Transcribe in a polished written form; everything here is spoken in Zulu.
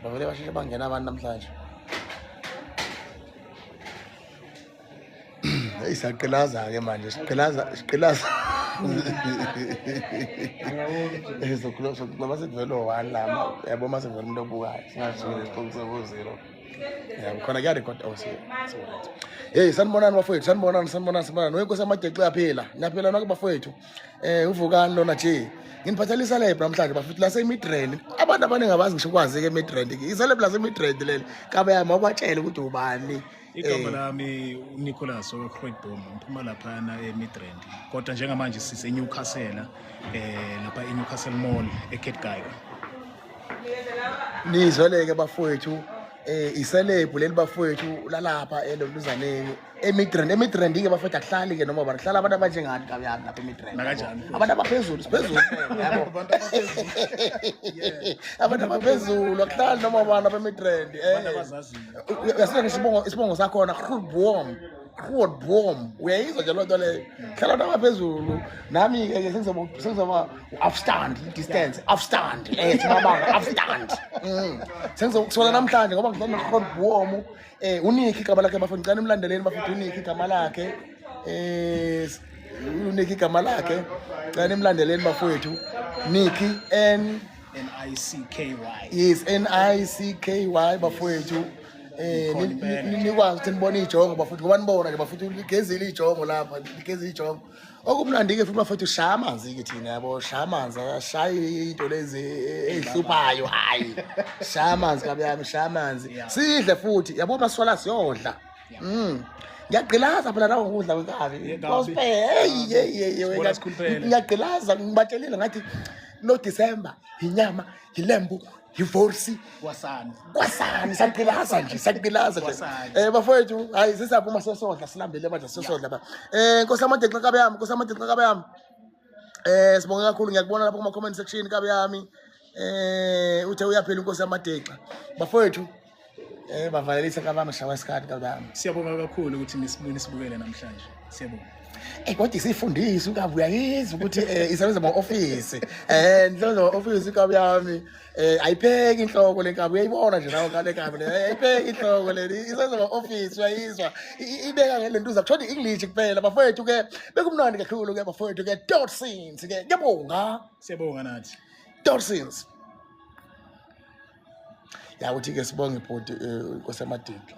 bavele basheshe bangena abantu namhlanje. Hey siyaqhilaza-ke manje siqhilaza sokuba sekuvele o-1 lama yabo uma sekuvele umuntu obukayo singasukile isiqoki sebo-0 yabo khona kuyarekhoda right. Hey sanibonani bafowethu sanibonani wenkosi amageqe yaphila niyaphila nake bafowethu uvukani lona nje nginiphathela isalebhu namhlanje bafowethu lase-Midrand abantu abaningi abazi ngisho kwazi-ke e-Midrand isalebhu lase-Midrand leli kabe yami awubatshele ukuthi ubani. Igama lami uNicholas Grootboom ngiphuma laphana eMidrand kodwa njengamanje sise-Newcastle lapha eNewcastle Mall eKetgeiger. Nizweleke bafowethu iselebhu leli bafowethu lalapha eloluzaneni eMidrand-ke bafowethu akuhlali-ke noma bahlala abantu abanjengani kabuyami lapha eMidrand abantu abaphezulu siphezulu yabo abantu abaphezulu akuhlali noma abantu apha eMidrand yasike isibongo sakhona Grootboom uyayizwa nje loo nto leyo hlala abantu abaphezulu nami-ke sengizoba u-afstand distance afstand simabanga afstand sengizokusola namhlanje ngoba ngidlala no-Grootboom uNicky igama lakhe bafowethu ngicela nimlandeleni bafowethu uNicky igama lakhe uNicky igama lakhe ngicela nimlandeleni bafowethu Nicky N-I-C-K-Y yes N-I-C-K-Y bafowethu nikwazi ukuthi nibone ijongo bafowethu ngoba nibona ke bafowethu ligezile ijongo lapha ligezile ijongo okumnandi-ke futhi bafowethu shaya amanzi-ke thina yabo shaya amanzi ashayi into lezi ezihluphayo hayi shaya amanzi kabuyami shaya amanzi sidle futhi yabo maswala siyodla ngiyagqilaza phela nawo ukudla kwekabi ngiyagqilaza ngibatshelile ngathi no December inyama ilembu yivorsi kwasani saqhilaza nje bafowethu hayi sisaphuma sesodla silambele manje sesodla ba Nkosi amageqe kabuyami sibonge kakhulu ngiyakubona lapha kuma comment section kabuyami uthe uyaphila Nkosi amageqe bafowethu bavalelisa kabami shawa isikhathi kabuyami. Siyabonga kakhulu ukuthi nisibukele namhlanje siyabonga. Kodwa sifundisa ukabuya yizwa ukuthi isebenza ma-office nisebenza ma-office kabuyami ayipheki inhloko le nkabi uyayibona nje nawe kale nkabi le ayipheki inhloko le isebenza ma-office uyayizwa ibeka ngale nto uzakushona i-English kuphela bafowethu-ke bekumnandi kakhulu-ke bafowethu-ke Totsins-ke ngiyabonga siyabonga nathi Totsins ya uthi-ke sibonge ibhodi Nkosi amageqe.